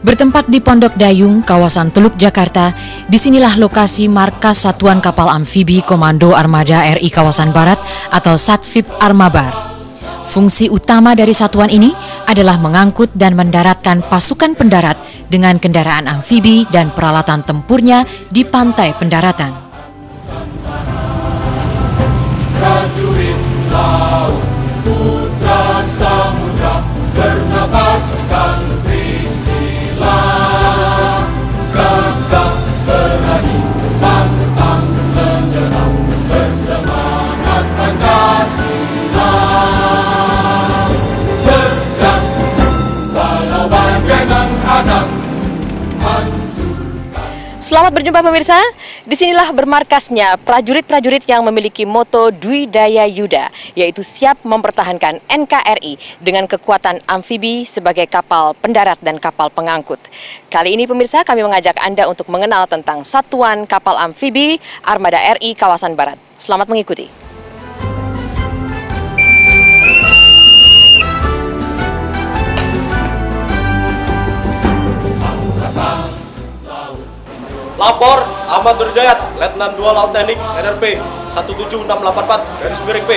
Bertempat di Pondok Dayung, kawasan Teluk, Jakarta, disinilah lokasi markas Satuan Kapal Amfibi Komando Armada RI Kawasan Barat atau Satvip Armabar. Fungsi utama dari satuan ini adalah mengangkut dan mendaratkan pasukan pendarat dengan kendaraan amfibi dan peralatan tempurnya di pantai pendaratan. Prajurit laut, putra samudra, bernapaskan trisila, gagah berani, pantang menyerah, bersemangat Pancasila. Bergerak walau badai menghadang, Selamat berjumpa pemirsa, disinilah bermarkasnya prajurit-prajurit yang memiliki moto Dwi Daya Yuda, yaitu siap mempertahankan NKRI dengan kekuatan amfibi sebagai kapal pendarat dan kapal pengangkut. Kali ini pemirsa, kami mengajak Anda untuk mengenal tentang Satuan Kapal Amfibi Armada RI Kawasan Barat. Selamat mengikuti. Lapor Ahmad Nurdayat, Letnan 2 Laut Teknik NRP 17684-P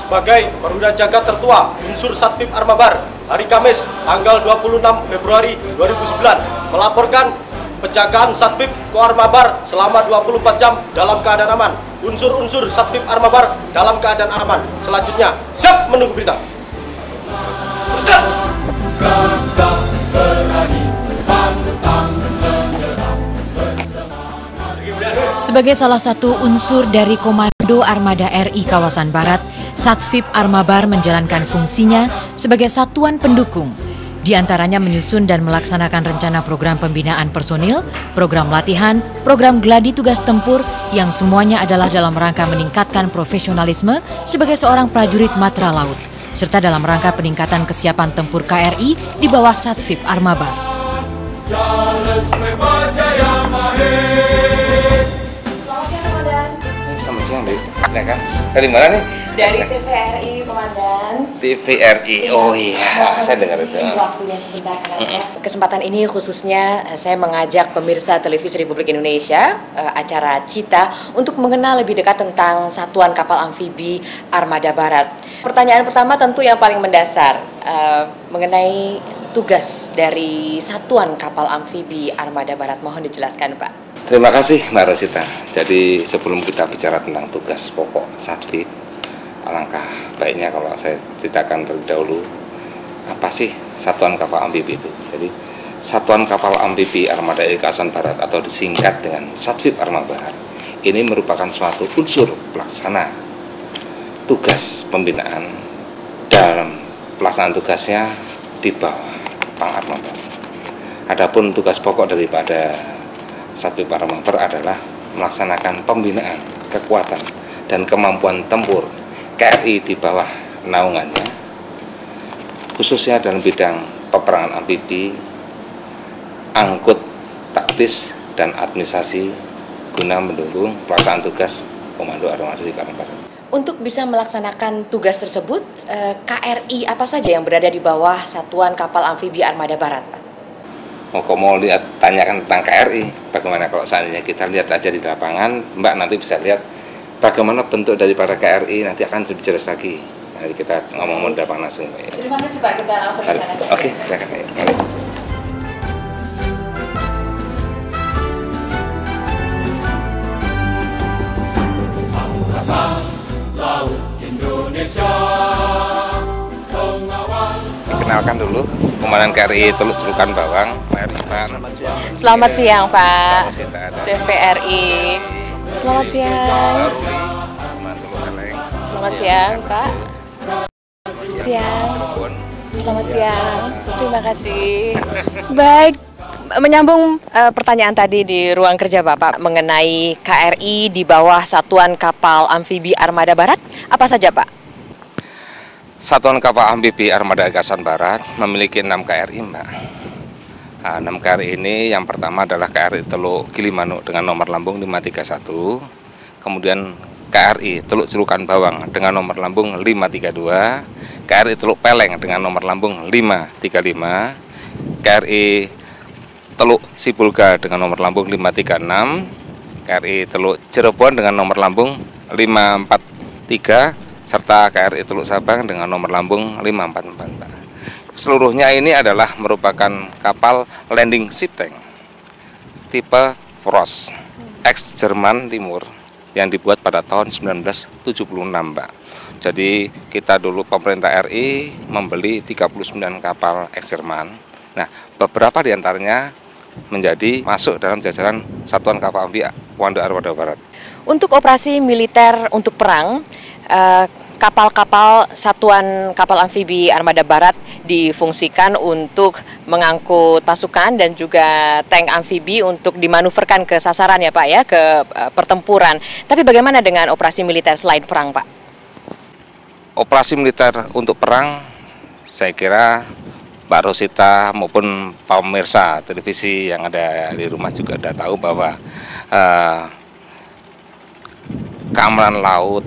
sebagai Perwira Jaga Tertua unsur Satvip Armabar hari Kamis tanggal 26 Februari 2009 melaporkan penjagaan Satvip Ko Armabar selama 24 jam dalam keadaan aman. Unsur-unsur Satvip Armabar dalam keadaan aman. Selanjutnya siap menunggu berita. Teruskan. gagah berani, pantang menyerah, Sebagai salah satu unsur dari Komando Armada RI Kawasan Barat, Satvip Armabar menjalankan fungsinya sebagai satuan pendukung, di antaranya menyusun dan melaksanakan rencana program pembinaan personil, program latihan, program gladi tugas tempur yang semuanya adalah dalam rangka meningkatkan profesionalisme sebagai seorang prajurit matra laut, serta dalam rangka peningkatan kesiapan tempur KRI di bawah Satvip Armabar. Selamat siang, Dek. Silakan. Dari mana nih? Dari TVRI, Komandan. TVRI. Oh iya, saya dengar itu. Waktunya sebentar. Kesempatan ini khususnya saya mengajak pemirsa Televisi Republik Indonesia acara Cita untuk mengenal lebih dekat tentang Satuan Kapal Amfibi Armada Barat. Pertanyaan pertama tentu yang paling mendasar mengenai tugas dari Satuan Kapal Amfibi Armada Barat. Mohon dijelaskan, Pak. Terima kasih, Mbak Rosita. Jadi sebelum kita bicara tentang tugas pokok Satvip, alangkah baiknya kalau saya ceritakan terlebih dahulu apa sih Satuan Kapal Amfibi itu. Jadi Satuan Kapal Amfibi Armada RI Kawasan Barat atau disingkat dengan Satvip Armabar ini merupakan suatu unsur pelaksana tugas pembinaan dalam pelaksanaan tugasnya di bawah Pang Armabar. Adapun tugas pokok daripada Satvip Armabar adalah melaksanakan pembinaan kekuatan dan kemampuan tempur KRI di bawah naungannya, khususnya dalam bidang peperangan amfibi, angkut, taktis, dan administrasi guna mendukung pelaksanaan tugas Komando Armada RI Kawasan Barat. Untuk bisa melaksanakan tugas tersebut, KRI apa saja yang berada di bawah Satuan Kapal Amfibi Armada Barat, Pak? Kok mau lihat, tanyakan tentang KRI, bagaimana kalau seandainya kita lihat aja di lapangan, Mbak nanti bisa lihat bagaimana bentuk daripada KRI, nanti akan lebih jelas lagi. Nanti kita ngomong di lapangan langsung. Terima kasih, Pak, kita langsung ke sana. Oke, silakan. Mari. laut Indonesia. Kenalkan dulu, Komandan KRI Teluk Celukan Bawang, Pak Irfan. Selamat siang, Pak. TVRI. Selamat siang. Selamat siang, Pak. Siang. Selamat siang. Terima kasih. Baik, menyambung pertanyaan tadi di ruang kerja Bapak mengenai KRI di bawah Satuan Kapal Amfibi Armada Barat, apa saja, Pak? Satuan Kapal Amfibi Armada Kawasan Barat memiliki 6 KRI, Mbak. 6 KRI ini yang pertama adalah KRI Teluk Gilimanuk dengan nomor lambung 531, kemudian KRI Teluk Celukan Bawang dengan nomor lambung 532, KRI Teluk Peleng dengan nomor lambung 535, KRI Teluk Sibulga dengan nomor lambung 536, KRI Teluk Cirebon dengan nomor lambung 543, serta KRI Teluk Sabang dengan nomor lambung 544. Seluruhnya ini adalah merupakan kapal landing ship tank tipe Frost ex Jerman Timur yang dibuat pada tahun 1976, Mbak. Jadi kita dulu pemerintah RI membeli 39 kapal ex Jerman. Nah, beberapa diantaranya menjadi masuk dalam jajaran Satuan Kapal Amfi Komando Armada Barat. Untuk operasi militer untuk perang, kapal-kapal Satuan Kapal Amfibi Armada Barat difungsikan untuk mengangkut pasukan dan juga tank amfibi untuk dimanuverkan ke sasaran ya Pak ya, ke pertempuran. Tapi bagaimana dengan operasi militer selain perang Pak? Operasi militer untuk perang, saya kira Mbak Rosita maupun pemirsa televisi yang ada di rumah juga sudah tahu bahwa keamanan laut,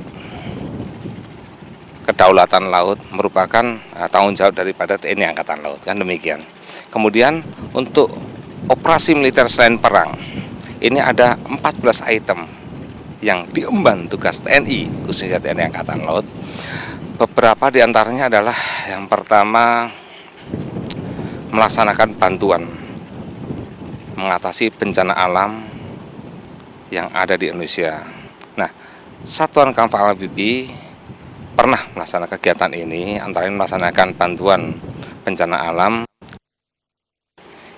kedaulatan laut merupakan tanggung jawab daripada TNI Angkatan Laut, kan demikian. Kemudian untuk operasi militer selain perang, ini ada 14 item yang diemban tugas TNI, khususnya TNI Angkatan Laut. Beberapa diantaranya adalah yang pertama, melaksanakan bantuan mengatasi bencana alam yang ada di Indonesia. Nah, Satuan Kapal Amfibi pernah melaksanakan kegiatan ini, antara lain melaksanakan bantuan bencana alam,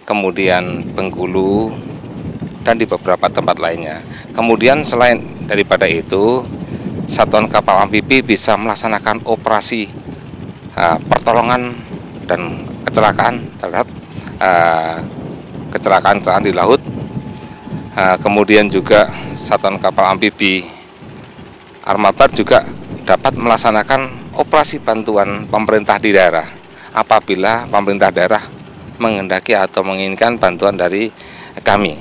kemudian Bengkulu, dan di beberapa tempat lainnya. Kemudian selain daripada itu, Satuan Kapal Amfibi bisa melaksanakan operasi pertolongan dan kecelakaan terhadap kecelakaan di laut. Kemudian juga Satuan Kapal Amfibi Armabar juga dapat melaksanakan operasi bantuan pemerintah di daerah apabila pemerintah daerah menghendaki atau menginginkan bantuan dari kami.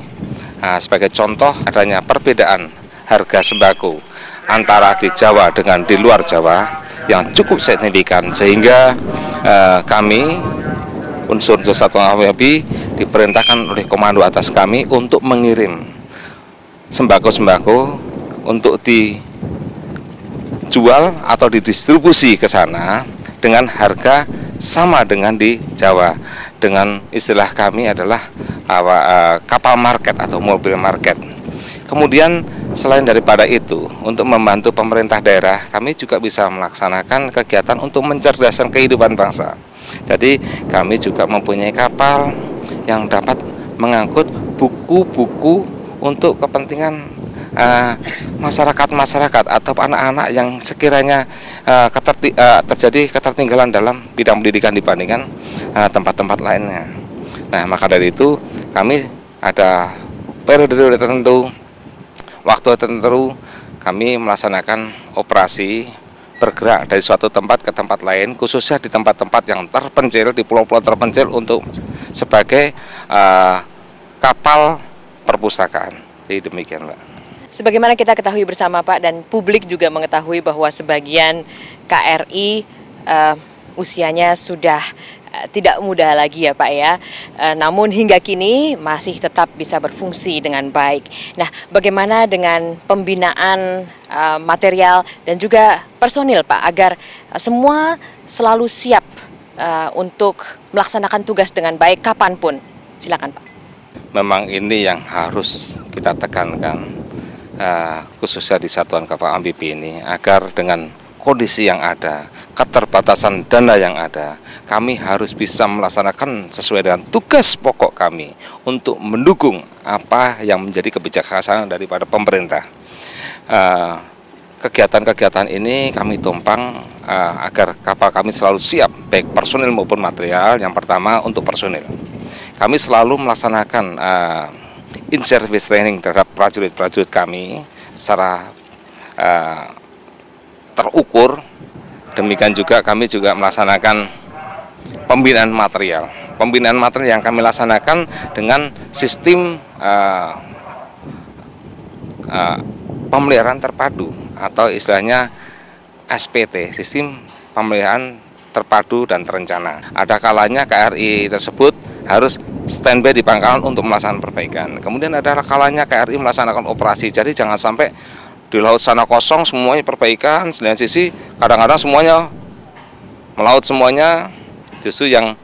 Sebagai contoh, adanya perbedaan harga sembako antara di Jawa dengan di luar Jawa yang cukup signifikan, sehingga kami unsur Satuan Amfibi diperintahkan oleh komando atas kami untuk mengirim sembako-sembako untuk dijual atau didistribusi ke sana dengan harga sama dengan di Jawa. Dengan istilah kami adalah kapal market atau mobil market. Kemudian selain daripada itu, untuk membantu pemerintah daerah, kami juga bisa melaksanakan kegiatan untuk mencerdaskan kehidupan bangsa. Jadi kami juga mempunyai kapal yang dapat mengangkut buku-buku untuk kepentingan masyarakat atau anak-anak yang sekiranya terjadi ketertinggalan dalam bidang pendidikan dibandingkan tempat-tempat lainnya. Nah, maka dari itu kami ada periode tertentu, waktu tertentu kami melaksanakan operasi bergerak dari suatu tempat ke tempat lain, khususnya di tempat-tempat yang terpencil, di pulau-pulau terpencil, untuk sebagai kapal perpustakaan. Jadi demikian, Mbak. Sebagaimana kita ketahui bersama Pak, dan publik juga mengetahui bahwa sebagian KRI usianya sudah tidak muda lagi ya Pak ya, namun hingga kini masih tetap bisa berfungsi dengan baik. Nah, bagaimana dengan pembinaan material dan juga personil Pak, agar semua selalu siap untuk melaksanakan tugas dengan baik kapanpun? Silakan Pak. Memang ini yang harus kita tekankan, khususnya di Satuan Kapal Amfibi ini, agar dengan kondisi yang ada, keterbatasan dana yang ada, kami harus bisa melaksanakan sesuai dengan tugas pokok kami untuk mendukung apa yang menjadi kebijaksanaan daripada pemerintah. Kegiatan-kegiatan ini kami tumpang agar kapal kami selalu siap, baik personil maupun material. Yang pertama untuk personil, kami selalu melaksanakan in-service training terhadap prajurit-prajurit kami secara terukur. Demikian juga kami juga melaksanakan pembinaan material. Pembinaan material yang kami laksanakan dengan sistem pemeliharaan terpadu atau istilahnya SPT, sistem pemeliharaan terpadu dan terencana. Ada kalanya KRI tersebut harus standby di pangkalan untuk melaksanakan perbaikan. Kemudian ada kalanya KRI melaksanakan operasi, jadi jangan sampai di laut sana kosong semuanya perbaikan, di lain sisi kadang-kadang semuanya melaut semuanya, justru yang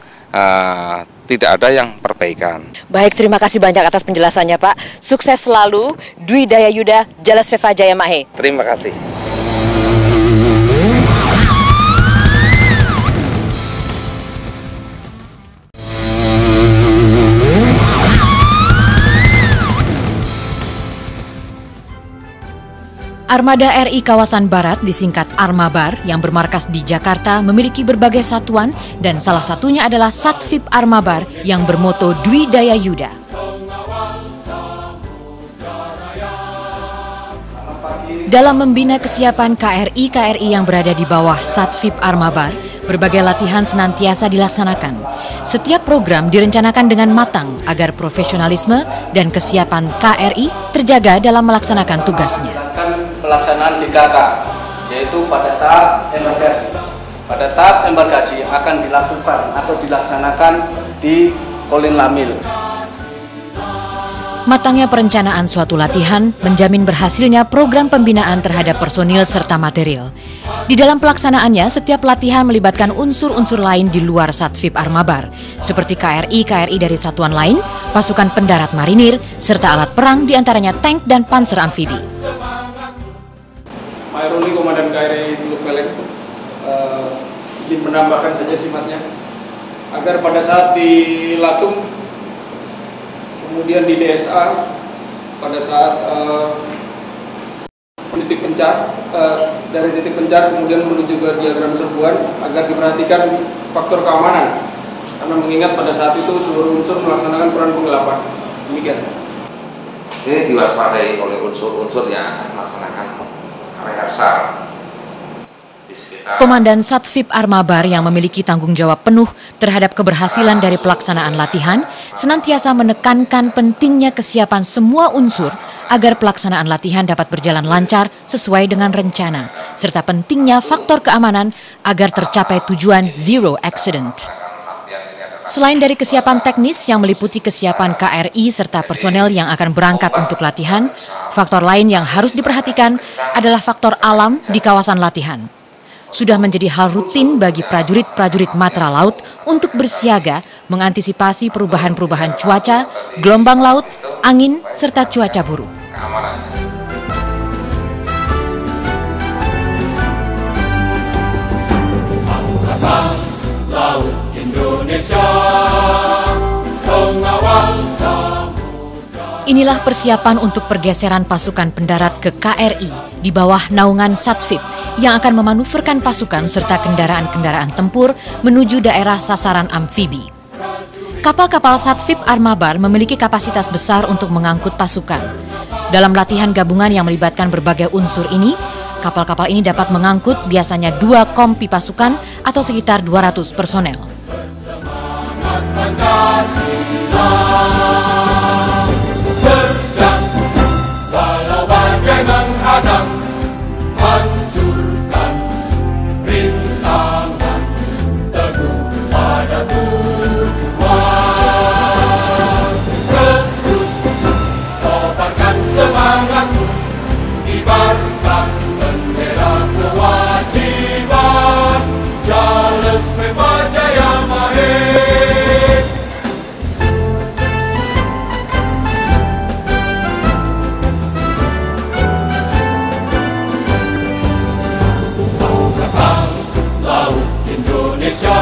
tidak ada yang perbaikan. Baik, terima kasih banyak atas penjelasannya Pak. Sukses selalu, Dwi Daya Yuda, Jalas Veva Jaya Mahe. Terima kasih. Armada RI Kawasan Barat disingkat Armabar yang bermarkas di Jakarta memiliki berbagai satuan dan salah satunya adalah Satvip Armabar yang bermoto Dwi Daya Yuda. Dalam membina kesiapan KRI yang berada di bawah Satvip Armabar, berbagai latihan senantiasa dilaksanakan. Setiap program direncanakan dengan matang agar profesionalisme dan kesiapan KRI terjaga dalam melaksanakan tugasnya. Pelaksanaan 3K, yaitu pada tahap embarkasi. Pada tahap embarkasi akan dilakukan atau dilaksanakan di Kolin Lamil. Matangnya perencanaan suatu latihan menjamin berhasilnya program pembinaan terhadap personil serta material. Di dalam pelaksanaannya, setiap latihan melibatkan unsur-unsur lain di luar Satvip Armabar, seperti KRI dari satuan lain, pasukan pendarat marinir, serta alat perang diantaranya tank dan panser amfibi. Maironi Komandan KRI Teluk Pelek ingin menambahkan saja sifatnya agar pada saat di Latung kemudian di DSA pada saat titik pencar dari titik pencar kemudian menuju ke diagram serbuan agar diperhatikan faktor keamanan karena mengingat pada saat itu seluruh unsur melaksanakan peran penggelapan. Demikian. Ini diwaspadai oleh unsur-unsur yang akan melaksanakan rehearsal. Komandan Satvip Armabar yang memiliki tanggung jawab penuh terhadap keberhasilan dari pelaksanaan latihan senantiasa menekankan pentingnya kesiapan semua unsur agar pelaksanaan latihan dapat berjalan lancar sesuai dengan rencana, serta pentingnya faktor keamanan agar tercapai tujuan zero accident. Selain dari kesiapan teknis yang meliputi kesiapan KRI serta personel yang akan berangkat untuk latihan, faktor lain yang harus diperhatikan adalah faktor alam di kawasan latihan. Sudah menjadi hal rutin bagi prajurit-prajurit Matra Laut untuk bersiaga mengantisipasi perubahan-perubahan cuaca, gelombang laut, angin, serta cuaca buruk. Angkatan Laut Indonesia, pengawal samudra. Inilah persiapan untuk pergeseran pasukan pendarat ke KRI di bawah naungan Satvip yang akan memanuverkan pasukan serta kendaraan-kendaraan tempur menuju daerah sasaran amfibi. Kapal-kapal Satvip Armabar memiliki kapasitas besar untuk mengangkut pasukan. Dalam latihan gabungan yang melibatkan berbagai unsur ini, kapal-kapal ini dapat mengangkut biasanya 2 kompi pasukan atau sekitar 200 personel. Semangat Pancasila, berjuang walau badai menghadang, hancurkan rintangan, teguh pada tujuan. Terus kobarkan semangatmu, kibarkan bendera kewajiban, Jalas Veva Jaya Mahe. Angkatan Laut Indonesia,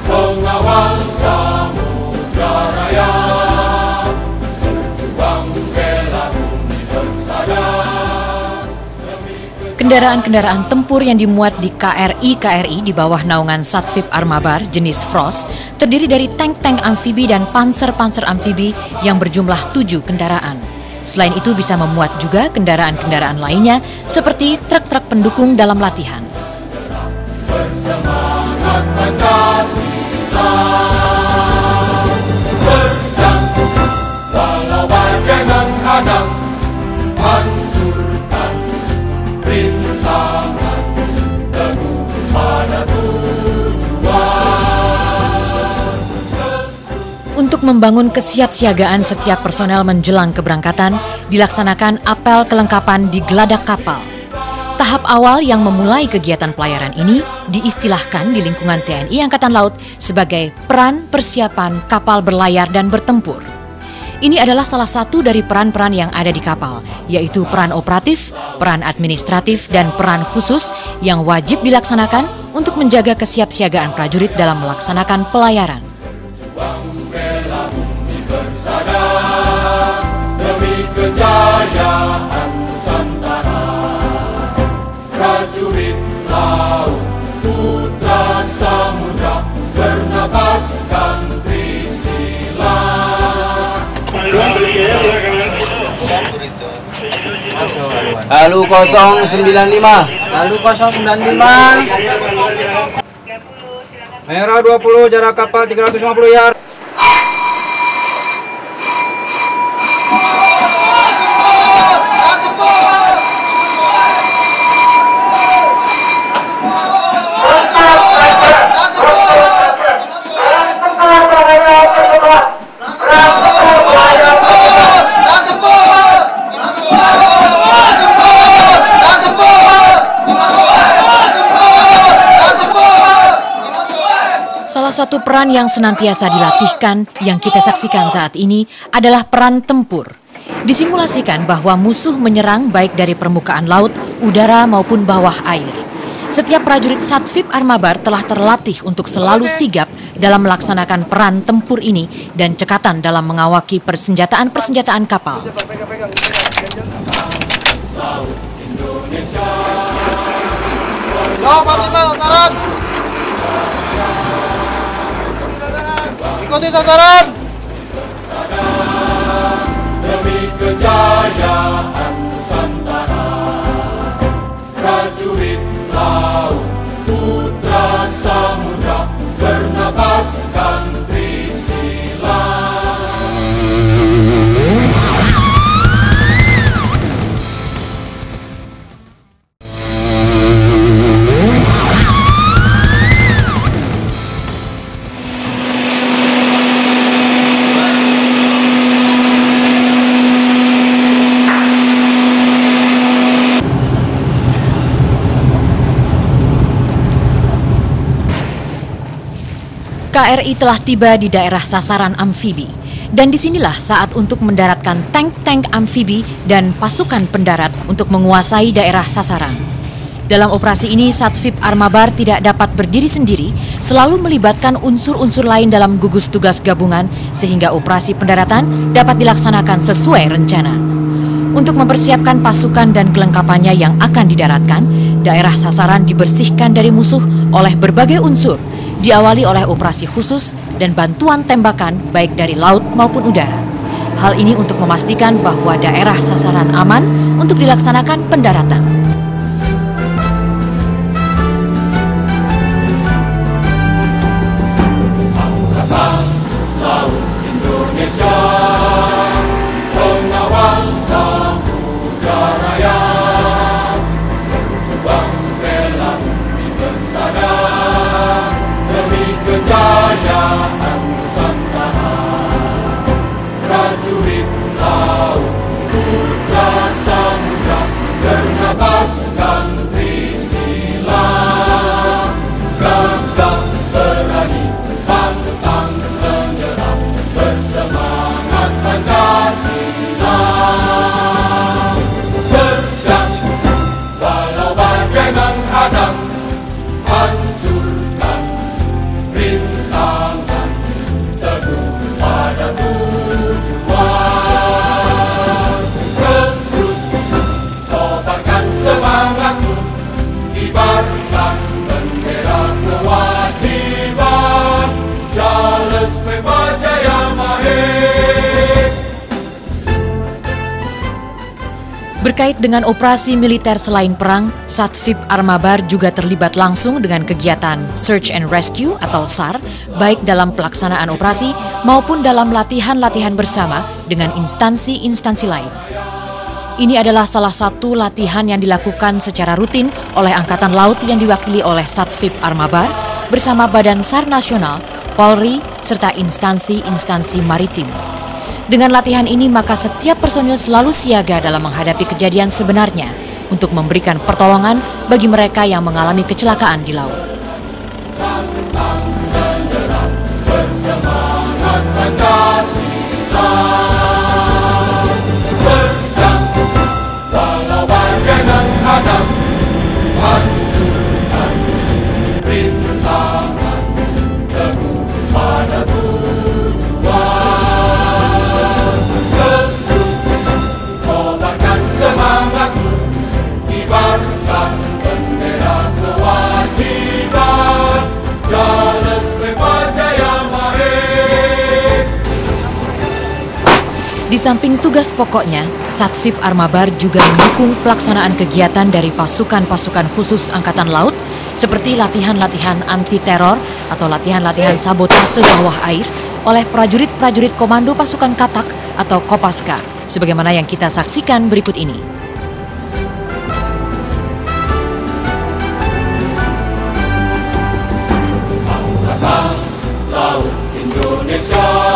pengawal samudra raya, berjuang bela bumi bersada. Kendaraan-kendaraan tempur yang dimuat di KRI di bawah naungan Satvip Armabar jenis Frost terdiri dari tank-tank amfibi dan panser-panser amfibi yang berjumlah 7 kendaraan. Selain itu bisa memuat juga kendaraan-kendaraan lainnya seperti truk-truk pendukung dalam latihan. Bersemangat Pancasila, berjuang walau badai menghadang, hancurkan rintangan, teguh pada tujuan. Untuk membangun kesiapsiagaan setiap personel menjelang keberangkatan, dilaksanakan apel kelengkapan di geladak kapal. Tahap awal yang memulai kegiatan pelayaran ini diistilahkan di lingkungan TNI Angkatan Laut sebagai peran persiapan kapal berlayar dan bertempur. Ini adalah salah satu dari peran-peran yang ada di kapal, yaitu peran operatif, peran administratif, dan peran khusus yang wajib dilaksanakan untuk menjaga kesiapsiagaan prajurit dalam melaksanakan pelayaran. Demi kejayaan Nusantara, prajurit laut, putra samudra, bernafaskan Trisila. Lalu 095. Lalu 095. Merah 20, jarak kapal 350 yard. Salah satu peran yang senantiasa dilatihkan yang kita saksikan saat ini adalah peran tempur. Disimulasikan bahwa musuh menyerang baik dari permukaan laut, udara maupun bawah air. Setiap prajurit Satvip Armabar telah terlatih untuk selalu sigap dalam melaksanakan peran tempur ini dan cekatan dalam mengawaki persenjataan-persenjataan kapal. Ikuti sasaran. Demi kejayaan Nusantara, prajurit laut, putra samudra, bernafaskan Trisila. KRI telah tiba di daerah sasaran amfibi, dan disinilah saat untuk mendaratkan tank-tank amfibi dan pasukan pendarat untuk menguasai daerah sasaran. Dalam operasi ini, Satvip Armabar tidak dapat berdiri sendiri, selalu melibatkan unsur-unsur lain dalam gugus tugas gabungan sehingga operasi pendaratan dapat dilaksanakan sesuai rencana. Untuk mempersiapkan pasukan dan kelengkapannya yang akan didaratkan, daerah sasaran dibersihkan dari musuh oleh berbagai unsur, diawali oleh operasi khusus dan bantuan tembakan baik dari laut maupun udara. Hal ini untuk memastikan bahwa daerah sasaran aman untuk dilaksanakan pendaratan. Angkatan Laut Indonesia, pengawal samudra raya, berjuang rela bumi bersada. Demi kejayaan Nusantara, prajurit laut, putra samudra, bernafaskan Trisila. Gagah berani, pantang menyerah, bersemangat Pancasila. Pedang walau badai menghadang, hancurkan rintangan, teguh pada tujuan. Terus kobarkan semangatmu, kibarkan bendera kewajiban. Jales Jaya Mahir. Berkait dengan operasi militer selain perang, Satvip Armabar juga terlibat langsung dengan kegiatan Search and Rescue atau SAR, baik dalam pelaksanaan operasi maupun dalam latihan-latihan bersama dengan instansi-instansi lain. Ini adalah salah satu latihan yang dilakukan secara rutin oleh Angkatan Laut yang diwakili oleh Satvip Armabar bersama Badan SAR Nasional, Polri, serta instansi-instansi maritim. Dengan latihan ini, maka setiap personil selalu siaga dalam menghadapi kejadian sebenarnya untuk memberikan pertolongan bagi mereka yang mengalami kecelakaan di laut. Di samping tugas pokoknya, Satvip Armabar juga mendukung pelaksanaan kegiatan dari pasukan-pasukan khusus Angkatan Laut seperti latihan-latihan anti-teror atau latihan-latihan sabotase bawah air oleh prajurit-prajurit Komando Pasukan Katak atau Kopaska, sebagaimana yang kita saksikan berikut ini. Angkatan Laut Indonesia,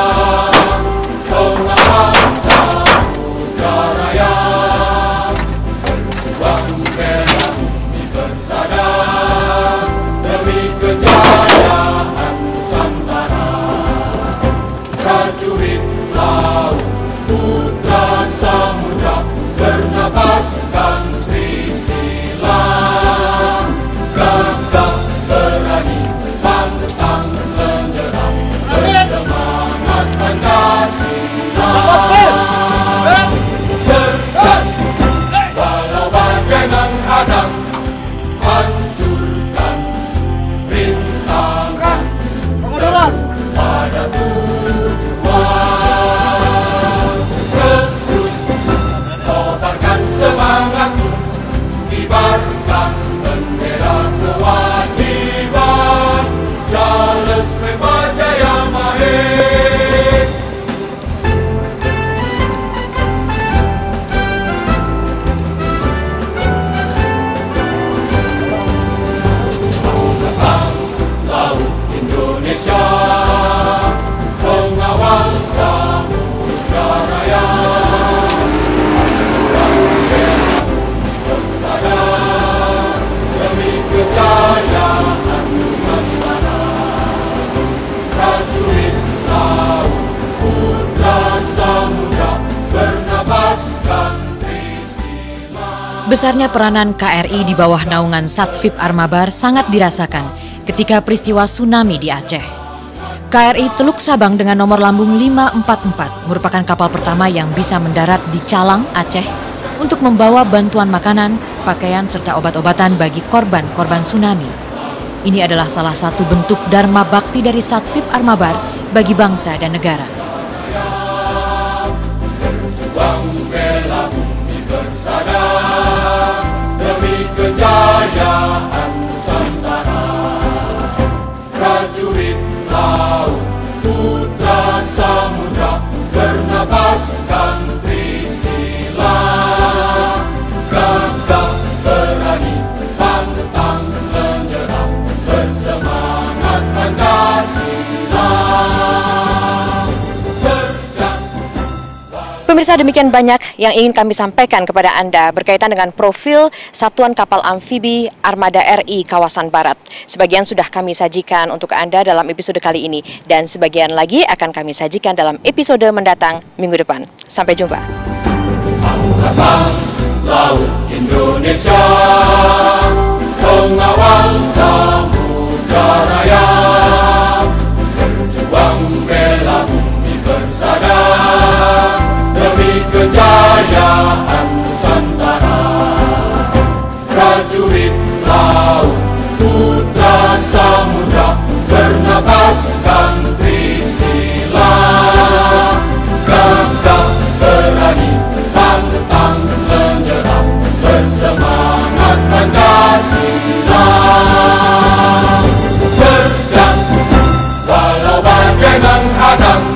Besarnya peranan KRI di bawah naungan Satvip Armabar sangat dirasakan ketika peristiwa tsunami di Aceh. KRI Teluk Sabang dengan nomor lambung 544 merupakan kapal pertama yang bisa mendarat di Calang, Aceh untuk membawa bantuan makanan, pakaian, serta obat-obatan bagi korban-korban tsunami. Ini adalah salah satu bentuk dharma bakti dari Satvip Armabar bagi bangsa dan negara. Kejayaan Nusantara, prajurit laut, putra samudra, bernapaskan Trisila, gagah berani, pantang menyerah, bersemangat Pancasila. Pemirsa, demikian banyak yang ingin kami sampaikan kepada Anda berkaitan dengan profil Satuan Kapal Amfibi Armada RI Kawasan Barat. Sebagian sudah kami sajikan untuk Anda dalam episode kali ini, dan sebagian lagi akan kami sajikan dalam episode mendatang minggu depan. Sampai jumpa. Angkatan Laut Indonesia, pengawal samudra raya, berjuang bela bumi bersada demi kejayaan Nusantara. Prajurit laut, putra samudra, bernapaskan Trisila, gagah berani, pantang menyerah, bersemangat Pancasila. Berjuang walau badai menghadang,